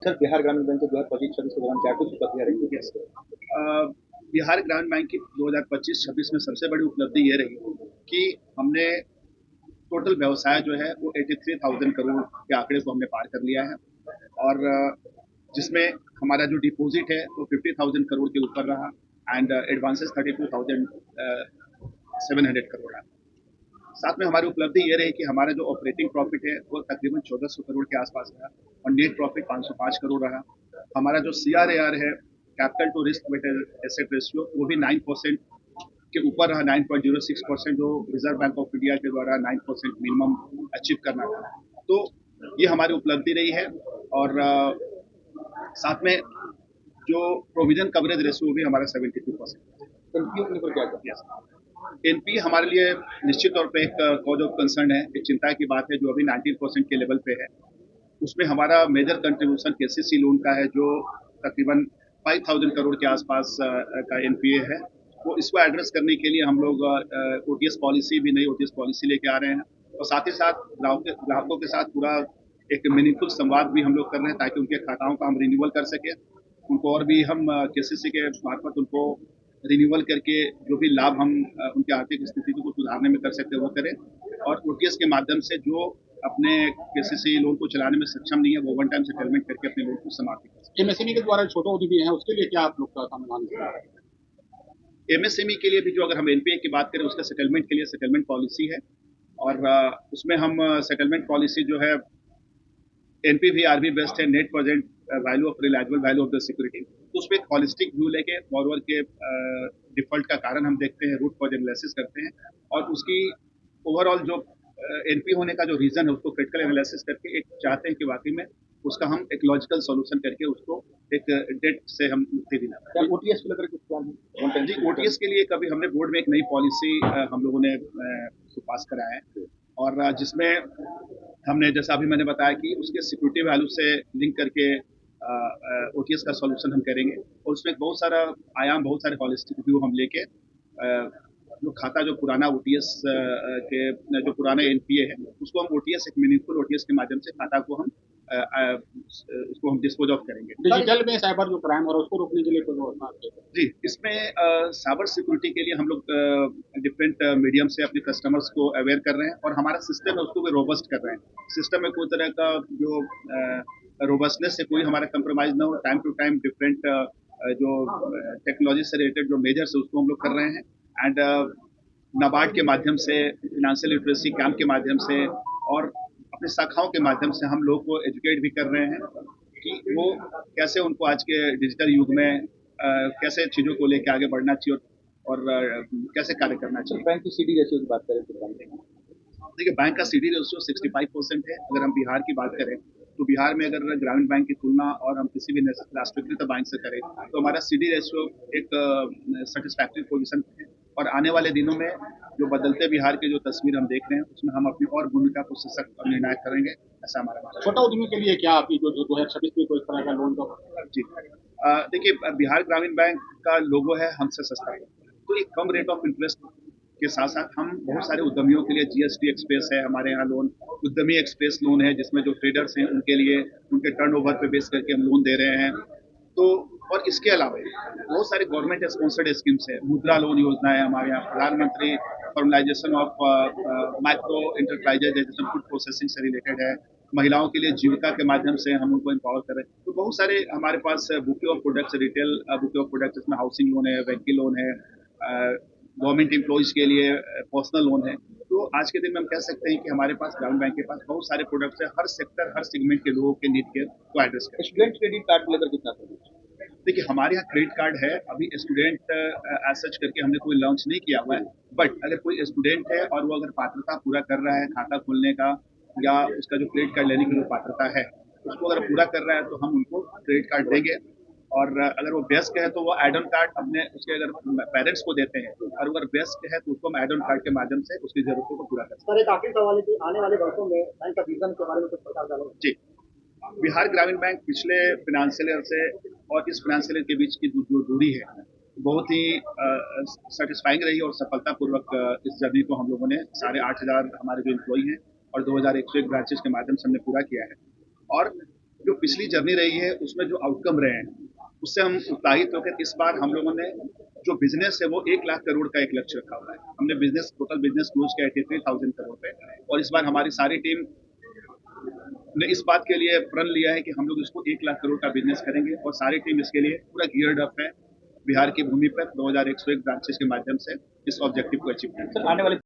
Sir, Bihar ग्रामीण bank के 2025-26 के दौरान क्या कुछ उपलब्धियाँ रही हैं? यस। बिहार ग्रामीण बैंक की 2025-26 में सबसे बड़ी उपलब्धि ये रही कि हमने टोटल व्यवसाय जो है वो 83,000 करोड़ के आंकड़े को हमने पार कर लिया है। और जिसमें हमारा जो डिपॉजिट है वो 50,000 करोड़ के ऊपर रहा एंड एडवांसेस 32,700 करोड़ है। साथ में हमारी उपलब्धि ये रही कि हमारा जो ऑपरेटिंग प्रॉफिट है वो तकरीबन 1400 करोड़ के आसपास रहा और नेट प्रॉफिट 505 करोड़ रहा। हमारा जो CRAR है, capital to risk weighted asset ratio, वो भी 9% के ऊपर रहा, 9.06%, जो रिजर्व बैंक ऑफ इंडिया के द्वारा 9% मिनिमम अचीव करना था। तो ये हमारी उपलब्धि रही है। और साथ में जो प्रोविजन कवरेज रेशियो भी हमारा 72%। एनपीओ के ऊपर क्या कहें? यस। एनपी हमारे लिए निश्चित तौर पे एक कॉज ऑफ कंसर्न है, एक चिंता की बात है, जो अभी 19% के लेवल पे है। उसमें हमारा मेजर कंट्रीब्यूशन केसीसी लोन का है, जो तकरीबन 5,000 करोड़ के आसपास का एनपीए है। वो इसको एड्रेस करने के लिए हम लोग ओटीएस पॉलिसी भी, नई ओटीएस पॉलिसी लेके आ रहे हैं और साथ ही साथ ग्राहकों के साथ पूरा एक मीनिंगफुल संवाद भी हम लोग कर रहे हैं, ताकि उनके खाताओं का हम रिन्यूअल कर सके, उनको और भी हम केसीसी के मार्फत उनको रिन्यूअल करके जो भी लाभ हम उनकी आर्थिक स्थिति को सुधारने में कर सकते हैं वो करें। और ओटीएस के माध्यम से जो अपने केसीसी लोन को चलाने में सक्षम नहीं है, वो वन टाइम सेटलमेंट करके अपने लोन को समाप्त कर सकते हैं। एमएसएमई के द्वारा छोटे उद्यमी हैं, उसके लिए क्या आप लोग का समाधान है? एमएसएमई के लिए भी जो, अगर हम एनपीए की बात करें, उसके सेटलमेंट के लिए सेटलमेंट पॉलिसी है और उसमें हम सेटलमेंट पॉलिसी जो है एनपीवीआरबी बेस्ड है, net present value of reliable value of the security. तो उसमें एक हॉलिस्टिक व्यू लेके बॉरोवर के डिफॉल्ट का कारण हम देखते हैं, रूट कॉज एनालिसिस करते हैं और उसकी ओवरऑल जो एनपी होने का जो रीजन है उसको क्रिटिकल एनालिसिस करके एक चाहते हैं कि वाकई में उसका हम एक लॉजिकल सॉल्यूशन करके उसको एक डेट से हम मुक्ति दिलाते हैं। ओटीएस को लेकर कुछ प्लान है? जी, ओटीएस के लिए कभी हमने बोर्ड में एक नई पॉलिसी हम लोगों ने पास कराया है और जिसमें हमने, जैसा अभी मैंने बताया, कि उसके सिक्योरिटी वैल्यू से लिंक करके ओटीएस का सॉल्यूशन हम करेंगे और उसमें बहुत सारा आयाम, बहुत सारे हॉलिस्टिक व्यू हम लेके जो खाता, जो पुराना ओटीएस के जो पुराना एनपीए है, उसको हम ओटीएस, एक मीनिंगफुल ओटीएस के माध्यम से खाता को हम उसको हम डिस्पोज ऑफ करेंगे। डिजिटल में साइबर जो क्राइम हो रहा है उसको रोकने के लिए कोई व्यवस्था है? जी, इसमें साइबर सिक्योरिटी के लिए हम लोग डिफरेंट मीडियम से अपने कस्टमर्स को अवेयर कर रहे हैं और हमारा सिस्टम है उसको भी रोबस्ट कर रहे हैं। सिस्टम में कोई तरह का जो रोबस्टनेस से कोई हमारा कंप्रोमाइज ना हो, टाइम टू टाइम डिफरेंट जो टेक्नोलॉजी से रिलेटेड जो मेजर्स है उसको हम लोग कर रहे हैं एंड नाबार्ड के माध्यम से, फिनेंशियल लिटरेसी कैंप के माध्यम से और अपने शाखाओं के माध्यम से हम लोग को एजुकेट भी कर रहे हैं कि वो कैसे उनको आज के डिजिटल युग में कैसे चीज़ों को लेकर आगे बढ़ना चाहिए और कैसे कार्य करना चाहिए। बैंक की सीडी रेशियो की बात करें तो देखिए, बैंक का सीडी रेशियो 65% है। अगर हम बिहार की बात करें तो बिहार में अगर ग्रामीण बैंक की तुलना और हम किसी भी राष्ट्रीयकृत बैंक से करें तो हमारा सीडी रेशियो एक सेटिस्फैक्ट्री पोजीशन है और आने वाले दिनों में जो बदलते बिहार की जो तस्वीर हम देख रहे हैं उसमें हम अपनी और भूमिका को सशक्त और निर्णायक करेंगे, ऐसा हमारा मानना है। छोटा उद्यमी के लिए क्या आपकी जो 2026 में कोई तरह का लोन का? जी, देखिए, बिहार ग्रामीण बैंक का लोगो है हमसे सस्ता, तो एक कम रेट ऑफ इंटरेस्ट के साथ साथ हम बहुत सारे उद्यमियों के लिए जीएसटी एक्सप्रेस है हमारे यहाँ लोन, उद्यमी एक्सप्रेस लोन है, जिसमें जो ट्रेडर्स हैं उनके लिए उनके टर्नओवर पे बेस करके हम लोन दे रहे हैं। तो और इसके अलावा बहुत सारे गवर्नमेंट स्पॉन्सर्ड स्कीम्स है, मुद्रा लोन योजना है हमारे यहाँ, प्रधानमंत्री फॉर्मलाइजेशन ऑफ माइक्रो इंटरप्राइजेज है, जिसमें फूड प्रोसेसिंग से रिलेटेड है, महिलाओं के लिए जीविका के माध्यम से हम उनको एम्पावर कर रहे हैं। तो बहुत सारे हमारे पास bouquet of products, retail bouquet of products, इसमें हाउसिंग लोन है, व्हीकल लोन है, गवर्नमेंट एम्प्लॉइज के लिए पर्सनल लोन है। तो आज के दिन में हम कह सकते हैं कि हमारे पास ग्रामीण बैंक के पास बहुत सारे प्रोडक्ट्स है, हर सेक्टर, हर सेगमेंट के लोगों के नीड के को एड्रेस करें। स्टूडेंट क्रेडिट कार्ड लेकर कितना? देखिए, हमारे यहाँ क्रेडिट कार्ड है, अभी स्टूडेंट एज सच करके हमने कोई लॉन्च नहीं किया हुआ है, बट अगर कोई स्टूडेंट है और वो अगर पात्रता पूरा कर रहा है खाता खोलने का या उसका जो क्रेडिट कार्ड लेने की जो पात्रता है उसको अगर पूरा कर रहा है तो हम उनको क्रेडिट कार्ड देंगे। और अगर वो वयस्क है तो वो एड ऑन कार्ड अपने उसके अगर पेरेंट्स को देते हैं, और अगर वयस्क है तो उसको हम एड ऑन कार्ड के माध्यम से उसकी जरूरतों को पूरा करते हैं। सर, एक आखिरी सवाल है कि आने वाले वर्षों में बैंक का विजन के बारे में कुछ प्रकाश डालो। जी, बिहार ग्रामीण बैंक पिछले फाइनेंशियल ईयर से और इस फाइनेंशियल ईयर के बीच की जो दूरी है बहुत ही सेटिस्फाइंग रही और सफलतापूर्वक इस जर्नी को हम लोगों ने 8,500 हमारे जो एम्प्लॉई हैं और 2,101 ब्रांचेस के माध्यम से हमने पूरा किया है। और जो पिछली जर्नी रही है उसमें जो आउटकम रहे हैं उससे हम उत्साहित होकर इस बार हम लोगों ने जो बिजनेस है वो 1 लाख करोड़ का एक लक्ष्य रखा हुआ है। हमने टोटल बिजनेस क्लोज किया 83,000 करोड़ पे, और इस बार हमारी सारी टीम ने इस बात के लिए प्रण लिया है कि हम लोग इसको 1 लाख करोड़ का बिजनेस करेंगे, और सारी टीम इसके लिए पूरा गियर्ड अप है बिहार की भूमि पर 2101 ब्रांचेस के माध्यम से इस ऑब्जेक्टिव को अचीव करेंगे। आने वाले